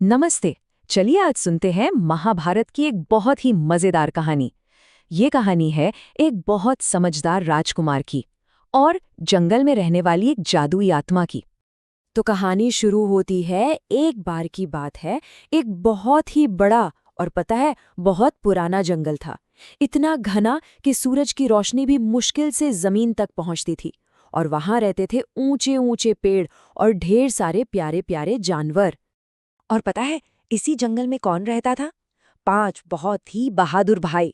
नमस्ते। चलिए आज सुनते हैं महाभारत की एक बहुत ही मजेदार कहानी। ये कहानी है एक बहुत समझदार राजकुमार की और जंगल में रहने वाली एक जादुई आत्मा की। तो कहानी शुरू होती है। एक बार की बात है, एक बहुत ही बड़ा और पता है बहुत पुराना जंगल था। इतना घना कि सूरज की रोशनी भी मुश्किल से जमीन तक पहुंचती थी। और वहां रहते थे ऊंचे ऊंचे पेड़ और ढेर सारे प्यारे प्यारे जानवर। और पता है इसी जंगल में कौन रहता था? 5 बहुत ही बहादुर भाई।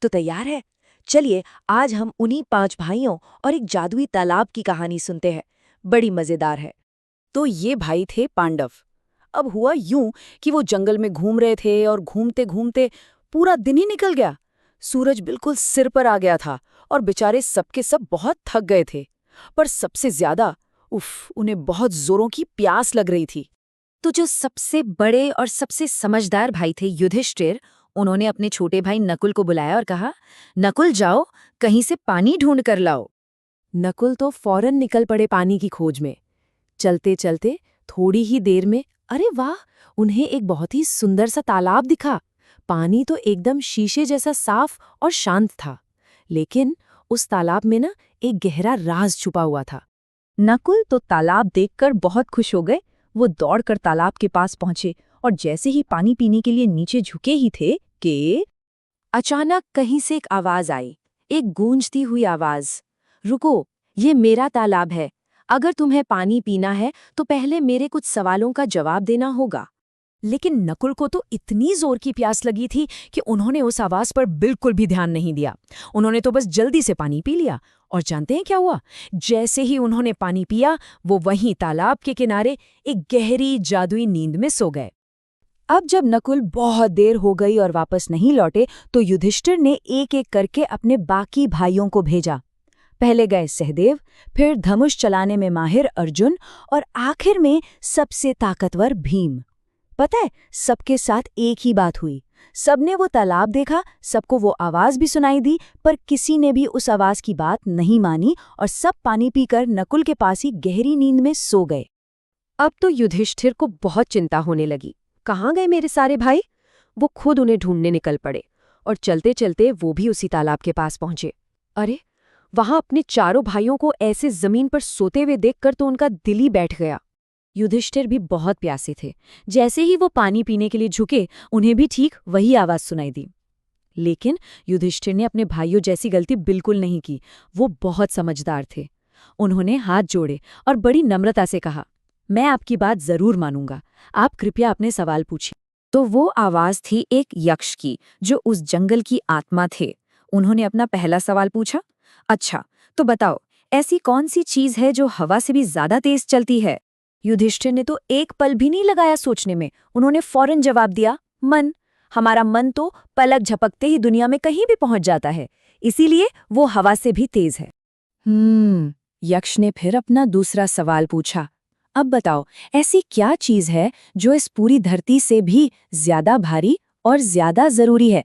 तो तैयार है? चलिए आज हम उन्हीं 5 भाइयों और एक जादुई तालाब की कहानी सुनते हैं। बड़ी मजेदार है। तो ये भाई थे पांडव। अब हुआ यूं कि वो जंगल में घूम रहे थे और घूमते घूमते पूरा दिन ही निकल गया। सूरज बिल्कुल सिर पर आ गया था और बेचारे सबके सब बहुत थक गए थे। पर सबसे ज्यादा उन्हें बहुत जोरों की प्यास लग रही थी। तो जो सबसे बड़े और सबसे समझदार भाई थे युधिष्ठिर, उन्होंने अपने छोटे भाई नकुल को बुलाया और कहा, नकुल जाओ, कहीं से पानी ढूंढ कर लाओ। नकुल तो फौरन निकल पड़े पानी की खोज में। चलते चलते थोड़ी ही देर में अरे वाह, उन्हें एक बहुत ही सुंदर सा तालाब दिखा। पानी तो एकदम शीशे जैसा साफ और शांत था। लेकिन उस तालाब में ना एक गहरा राज छुपा हुआ था। नकुल तो तालाब देखकर बहुत खुश हो गए। वो दौड़कर तालाब के पास पहुंचे और जैसे ही पानी पीने के लिए नीचे झुके ही थे कि अचानक कहीं से एक आवाज आई, एक गूंजती हुई आवाज। रुको, ये मेरा तालाब है। अगर तुम्हें पानी पीना है तो पहले मेरे कुछ सवालों का जवाब देना होगा। लेकिन नकुल को तो इतनी जोर की प्यास लगी थी कि उन्होंने उस आवाज पर बिल्कुल भी ध्यान नहीं दिया। उन्होंने तो बस जल्दी से पानी पी लिया। और जानते हैं क्या हुआ? जैसे ही उन्होंने पानी पिया, वो वहीं तालाब के किनारे एक गहरी जादुई नींद में सो गए। अब जब नकुल बहुत देर हो गई और वापस नहीं लौटे, तो युधिष्ठिर ने एक एक करके अपने बाकी भाइयों को भेजा। पहले गए सहदेव, फिर धनुष चलाने में माहिर अर्जुन और आखिर में सबसे ताकतवर भीम। पता है, सबके साथ एक ही बात हुई। सबने वो तालाब देखा, सबको वो आवाज भी सुनाई दी, पर किसी ने भी उस आवाज की बात नहीं मानी और सब पानी पीकर नकुल के पास ही गहरी नींद में सो गए। अब तो युधिष्ठिर को बहुत चिंता होने लगी। कहाँ गए मेरे सारे भाई? वो खुद उन्हें ढूंढने निकल पड़े और चलते चलते वो भी उसी तालाब के पास पहुंचे। अरे, वहां अपने चारों भाइयों को ऐसे जमीन पर सोते हुए देखकर तो उनका दिल ही बैठ गया। युधिष्ठिर भी बहुत प्यासे थे। जैसे ही वो पानी पीने के लिए झुके, उन्हें भी ठीक वही आवाज सुनाई दी। लेकिन युधिष्ठिर ने अपने भाइयों जैसी गलती बिल्कुल नहीं की। वो बहुत समझदार थे। उन्होंने हाथ जोड़े और बड़ी नम्रता से कहा, मैं आपकी बात जरूर मानूंगा। आप कृपया अपने सवाल पूछिए। तो वो आवाज थी एक यक्ष की, जो उस जंगल की आत्मा थे। उन्होंने अपना पहला सवाल पूछा, अच्छा, तो बताओ, ऐसी कौन सी चीज है जो हवा से भी ज्यादा तेज चलती है? युधिष्ठिर ने तो एक पल भी नहीं लगाया सोचने में। उन्होंने फौरन जवाब दिया, मन। हमारा मन तो पलक झपकते ही दुनिया में कहीं भी पहुंच जाता है, इसीलिए वो हवा से भी तेज है। यक्ष ने फिर अपना दूसरा सवाल पूछा, अब बताओ, ऐसी क्या चीज है जो इस पूरी धरती से भी ज्यादा भारी और ज्यादा जरूरी है?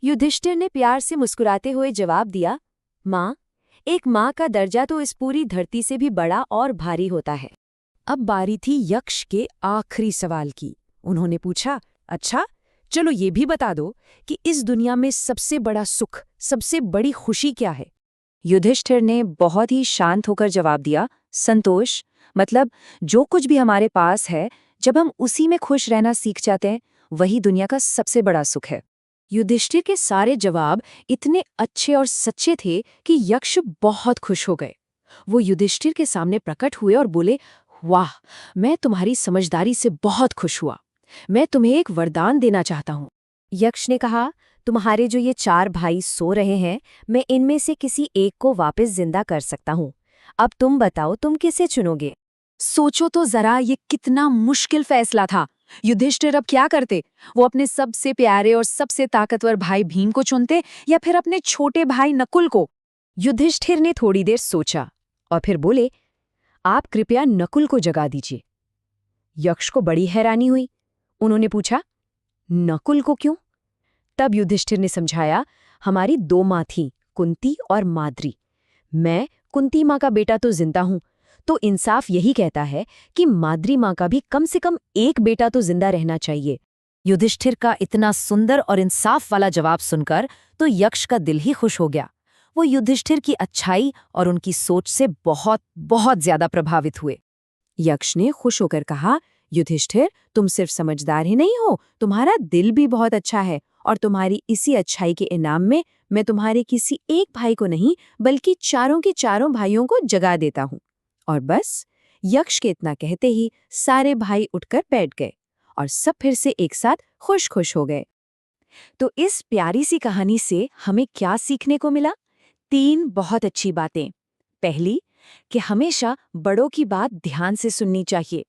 युधिष्ठिर ने प्यार से मुस्कुराते हुए जवाब दिया, माँ। एक माँ का दर्जा तो इस पूरी धरती से भी बड़ा और भारी होता है। अब बारी थी यक्ष के आखिरी सवाल की। उन्होंने पूछा, अच्छा, चलो ये भी बता दो कि इस दुनिया में सबसे बड़ा सुख, सबसे बड़ी खुशी क्या है? युधिष्ठिर ने बहुत ही शांत होकर जवाब दिया, संतोष। मतलब जो कुछ भी हमारे पास है, जब हम उसी में खुश रहना सीख जाते हैं, वही दुनिया का सबसे बड़ा सुख है। युधिष्ठिर के सारे जवाब इतने अच्छे और सच्चे थे कि यक्ष बहुत खुश हो गए। वो युधिष्ठिर के सामने प्रकट हुए और बोले, वाह, मैं तुम्हारी समझदारी से बहुत खुश हुआ। मैं तुम्हें एक वरदान देना चाहता हूँ। यक्ष ने कहा, तुम्हारे जो ये 4 भाई सो रहे हैं, मैं इनमें से किसी एक को वापस जिंदा कर सकता हूँ। अब तुम बताओ, तुम किसे चुनोगे? सोचो तो जरा, ये कितना मुश्किल फैसला था। युधिष्ठिर अब क्या करते? वो अपने सबसे प्यारे और सबसे ताकतवर भाई भीम को चुनते या फिर अपने छोटे भाई नकुल को? युधिष्ठिर ने थोड़ी देर सोचा और फिर बोले, आप कृपया नकुल को जगा दीजिए। यक्ष को बड़ी हैरानी हुई। उन्होंने पूछा, नकुल को क्यों? तब युधिष्ठिर ने समझाया, हमारी 2 माँ थीं, कुंती और माद्री। मैं कुंती माँ का बेटा तो जिंदा हूं, तो इंसाफ यही कहता है कि माद्री माँ का भी कम से कम एक बेटा तो जिंदा रहना चाहिए। युधिष्ठिर का इतना सुंदर और इंसाफ वाला जवाब सुनकर तो यक्ष का दिल ही खुश हो गया। वो युधिष्ठिर की अच्छाई और उनकी सोच से बहुत बहुत ज्यादा प्रभावित हुए। यक्ष ने खुश होकर कहा, युधिष्ठिर, तुम सिर्फ समझदार ही नहीं हो, तुम्हारा दिल भी बहुत अच्छा है, और तुम्हारी इसी अच्छाई के इनाम में मैं तुम्हारे किसी एक भाई को नहीं बल्कि चारों के चारों भाइयों को जगा देता हूँ। और बस यक्ष के इतना कहते ही सारे भाई उठकर बैठ गए और सब फिर से एक साथ खुश खुश हो गए। तो इस प्यारी सी कहानी से हमें क्या सीखने को मिला? 3 बहुत अच्छी बातें। पहली, कि हमेशा बड़ों की बात ध्यान से सुननी चाहिए।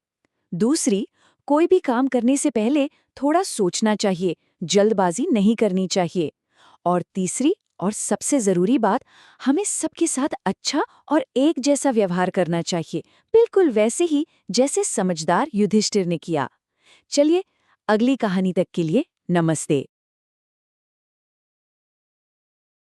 दूसरी, कोई भी काम करने से पहले थोड़ा सोचना चाहिए, जल्दबाजी नहीं करनी चाहिए। और तीसरी और सबसे जरूरी बात, हमें सबके साथ अच्छा और एक जैसा व्यवहार करना चाहिए, बिल्कुल वैसे ही जैसे समझदार युधिष्ठिर ने किया। चलिए, अगली कहानी तक के लिए नमस्ते।